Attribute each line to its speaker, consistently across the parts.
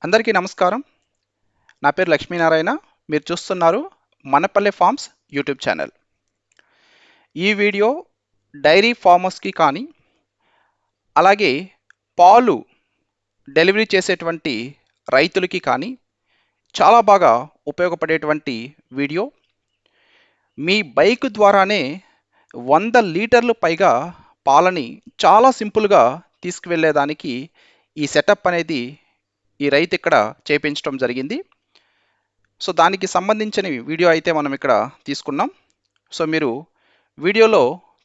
Speaker 1: అందరికీ నమస్కారం. నా పేరు లక్ష్మీనారాయణ. మీరు చూస్తున్నారు మనపల్లె ఫార్మ్స్ యూట్యూబ్ ఛానల్. ఈ వీడియో డైరీ ఫార్మర్స్కి కానీ అలాగే పాలు డెలివరీ చేసేటువంటి రైతులకి కానీ చాలా బాగా ఉపయోగపడేటువంటి వీడియో. మీ బైక్ ద్వారానే 100 లీటర్లు పైగా పాలని చాలా సింపుల్గా తీసుకువెళ్ళేదానికి ఈ సెటప్ అనేది ఈ రైతు ఇక్కడ చేపించడం జరిగింది. సో దానికి సంబంధించిన వీడియో అయితే మనం ఇక్కడ తీసుకున్నాం. సో మీరు వీడియోలో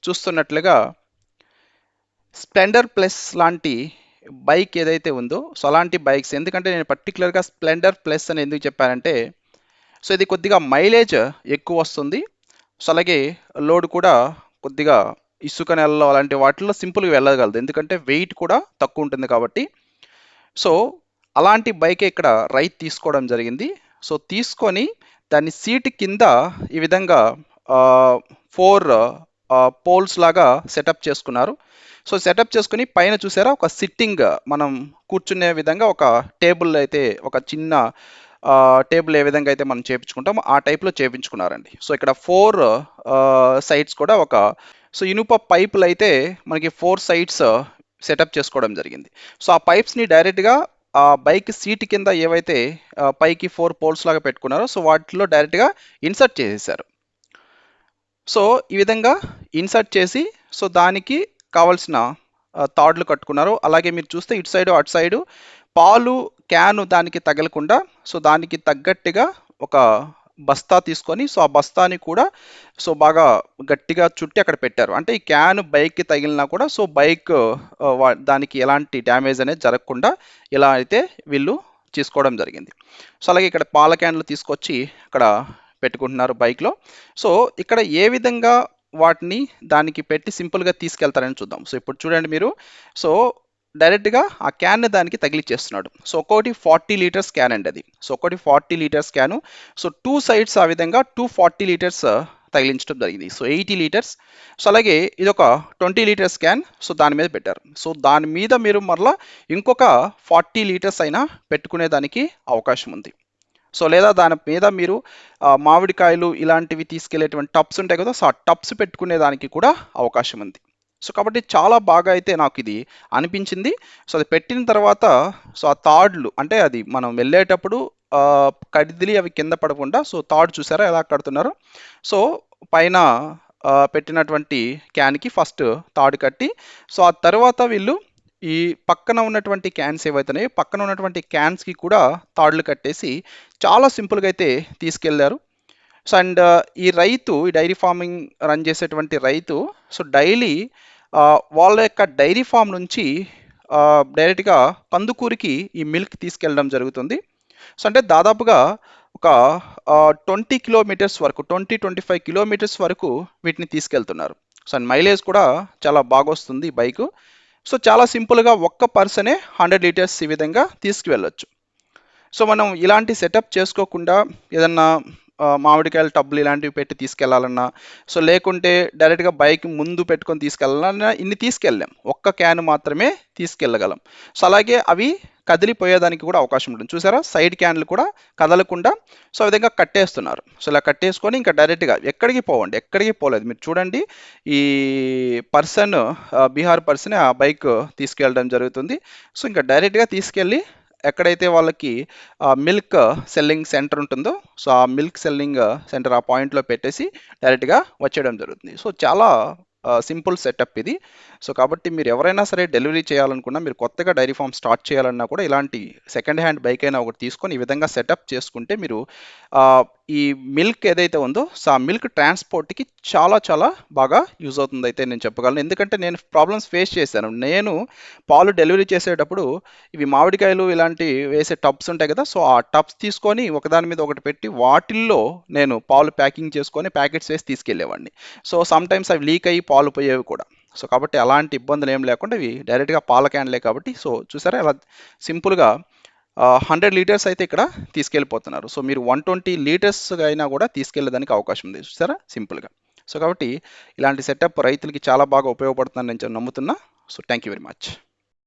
Speaker 1: చూస్తున్నట్లుగా స్ప్లెండర్ ప్లస్ లాంటి బైక్ ఏదైతే ఉందో, సో అలాంటి బైక్స్, ఎందుకంటే నేను పర్టికులర్గా స్ప్లెండర్ ప్లస్ అని ఎందుకు చెప్పానంటే, సో ఇది కొద్దిగా మైలేజ్ ఎక్కువ వస్తుంది. సో అలాగే లోడ్ కూడా కొద్దిగా ఇసుక నెలలో అలాంటి వాటిల్లో సింపుల్గా వెళ్ళగలదు, ఎందుకంటే వెయిట్ కూడా తక్కువ ఉంటుంది కాబట్టి. సో అలాంటి బైకే ఇక్కడ రైతు తీసుకోవడం జరిగింది. సో తీసుకొని దాన్ని సీట్ కింద ఈ విధంగా 4 పోల్స్ లాగా సెటప్ చేసుకున్నారు. సో సెటప్ చేసుకుని పైన చూసారా ఒక సిట్టింగ్, మనం కూర్చునే విధంగా ఒక టేబుల్ అయితే, ఒక చిన్న టేబుల్ ఏ విధంగా అయితే మనం చేపించుకుంటామో ఆ టైప్లో చేపించుకున్నారండి. సో ఇక్కడ 4 సైడ్స్ కూడా ఒక ఇనుప పైపులు అయితే మనకి 4 సైడ్స్ సెటప్ చేసుకోవడం జరిగింది. సో ఆ పైప్స్ని డైరెక్ట్గా ఆ బైక్ సీట్ కింద ఏవైతే పైకి 4 పోల్స్ లాగా పెట్టుకున్నారో సో వాటిలో డైరెక్ట్గా ఇన్సర్ట్ చేసేసారు. సో ఈ విధంగా ఇన్సర్ట్ చేసి సో దానికి కావాల్సిన తాడ్లు కట్టుకున్నారు. అలాగే మీరు చూస్తే ఇటు సైడు అటు సైడు పాలు క్యాను దానికి తగలకుండా సో దానికి తగ్గట్టుగా ఒక బస్తా తీసుకొని సో ఆ బస్తాని కూడా సో బాగా గట్టిగా చుట్టి అక్కడ పెట్టారు. అంటే ఈ క్యాన్ బైక్కి తగిలినా కూడా సో బైక్ దానికి ఎలాంటి డ్యామేజ్ అనేది జరగకుండా ఇలా అయితే వీళ్ళు చేసుకోవడం జరిగింది. సో అలాగే ఇక్కడ పాల క్యాన్లు తీసుకొచ్చి అక్కడ పెట్టుకుంటున్నారు బైక్లో. సో ఇక్కడ ఏ విధంగా వాటిని దానికి పెట్టి సింపుల్గా తీసుకెళ్తారని చూద్దాం. సో ఇప్పుడు చూడండి మీరు, సో డైరెక్ట్గా ఆ క్యాన్ దానికి తగిలిచ్చేస్తున్నాడు. సో ఒక్కొక్కటి 40 లీటర్స్ క్యాన్ అండి అది. సో ఒకటి 40 లీటర్స్ క్యాను. సో 2 సైడ్స్ ఆ విధంగా 240 లీటర్స్ తగిలించడం జరిగింది. So 80 litres. సో అలాగే ఇది ఒక 20 లీటర్స్ క్యాన్. సో దాని మీద పెట్టారు. సో దాని మీద మీరు మరలా ఇంకొక 40 లీటర్స్ అయినా పెట్టుకునే దానికి అవకాశం ఉంది. సో లేదా దాని మీద మీరు మామిడికాయలు ఇలాంటివి తీసుకెళ్లేటువంటి టబ్స్ ఉంటాయి కదా, సో ఆ టబ్స్ పెట్టుకునే దానికి కూడా అవకాశం ఉంది. సో కాబట్టి చాలా బాగా అయితే నాకు ఇది అనిపించింది. సో అది పెట్టిన తర్వాత సో ఆ తాడ్లు, అంటే అది మనం వెళ్ళేటప్పుడు కడిదిలి అవి కింద పడకుండా సో తాడు చూసారా ఎలా కడుతున్నారు. సో పైన పెట్టినటువంటి క్యాన్కి ఫస్ట్ తాడు కట్టి సో ఆ తర్వాత వీళ్ళు ఈ పక్కన ఉన్నటువంటి క్యాన్స్ ఏవైతున్నాయో పక్కన ఉన్నటువంటి క్యాన్స్కి కూడా తాడులు కట్టేసి చాలా సింపుల్గా అయితే తీసుకెళ్లారు. సో అండ్ ఈ రైతు, ఈ డైరీ ఫార్మింగ్ రన్ చేసేటువంటి రైతు సో డైలీ వాళ్ళ యొక్క డైరీ ఫామ్ నుంచి డైరెక్ట్గా కందుకూరికి ఈ మిల్క్ తీసుకెళ్ళడం జరుగుతుంది. సో అంటే దాదాపుగా ఒక 20 కిలోమీటర్స్ వరకు, 20-25 కిలోమీటర్స్ వరకు వీటిని తీసుకెళ్తున్నారు. సో అండ్ మైలేజ్ కూడా చాలా బాగా వస్తుంది ఈ బైకు. సో చాలా సింపుల్గా ఒక్క పర్సనే 100 లీటర్స్ ఈ విధంగా తీసుకువెళ్ళొచ్చు. సో మనం ఇలాంటి సెటప్ చేసుకోకుండా ఏదన్నా మామిడికాయల టబ్బులు ఇలాంటివి పెట్టి తీసుకెళ్లాలన్నా, సో లేకుంటే డైరెక్ట్గా బైక్ ముందు పెట్టుకొని తీసుకెళ్ళాలన్నా ఇన్ని తీసుకెళ్ళాం, ఒక్క క్యాన్ మాత్రమే తీసుకెళ్ళగలం. సో అలాగే అవి కదిలిపోయేదానికి కూడా అవకాశం ఉంటుంది. చూసారా సైడ్ క్యాన్లు కూడా కదలకుండా సో ఆ విధంగా కట్టేస్తున్నారు. సో ఇలా కట్టేసుకొని ఇంకా డైరెక్ట్గా ఎక్కడికి పోలేదు. మీరు చూడండి, ఈ పర్సన్ బీహార్ పర్సన్ ఆ బైక్ తీసుకెళ్ళడం జరుగుతుంది. సో ఇంకా డైరెక్ట్గా తీసుకెళ్ళి ఎక్కడైతే వాళ్ళకి మిల్క్ సెల్లింగ్ సెంటర్ ఉంటుందో సో ఆ మిల్క్ సెల్లింగ్ సెంటర్ ఆ పాయింట్లో పెట్టేసి డైరెక్ట్గా వచ్చేయడం జరుగుతుంది. సో చాలా సింపుల్ సెటప్ ఇది. సో కాబట్టి మీరు ఎవరైనా సరే డెలివరీ చేయాలనుకున్నా, మీరు కొత్తగా డైరీ ఫామ్ స్టార్ట్ చేయాలన్నా కూడా ఇలాంటి సెకండ్ హ్యాండ్ బైక్ అయినా ఒకటి తీసుకొని ఈ విధంగా సెటప్ చేసుకుంటే మీరు ఈ మిల్క్ ఏదైతే ఉందో సో ఆ మిల్క్ ట్రాన్స్పోర్ట్కి చాలా చాలా బాగా యూజ్ అవుతుంది అయితే నేను చెప్పగలను. ఎందుకంటే నేను ప్రాబ్లమ్స్ ఫేస్ చేశాను. నేను పాలు డెలివరీ చేసేటప్పుడు ఇవి మామిడికాయలు ఇలాంటి వేసే టబ్స్ ఉంటాయి కదా, సో ఆ టబ్స్ తీసుకొని ఒకదాని మీద ఒకటి పెట్టి వాటిల్లో నేను పాలు ప్యాకింగ్ చేసుకొని ప్యాకెట్స్ వేసి తీసుకెళ్లేవాడిని. సో సమ్ టైమ్స్ అవి లీక్ అయ్యి పాలు పోయేవి కూడా. సో కాబట్టి అలాంటి ఇబ్బందులు ఏం లేకుండా ఇవి డైరెక్ట్గా పాల క్యాన్లే కాబట్టి సో చూసారా ఇలా సింపుల్గా 100 లీటర్స్ అయితే ఇక్కడ తీసుకెళ్ళిపోతున్నారు. సో మీరు 120 లీటర్స్ అయినా కూడా తీసుకెళ్ళడానికి అవకాశం ఉంది చూసారా సింపుల్గా. సో కాబట్టి ఇలాంటి సెటప్ రైతులకి చాలా బాగా ఉపయోగపడుతుందని నేను నమ్ముతున్నా. So thank you very much.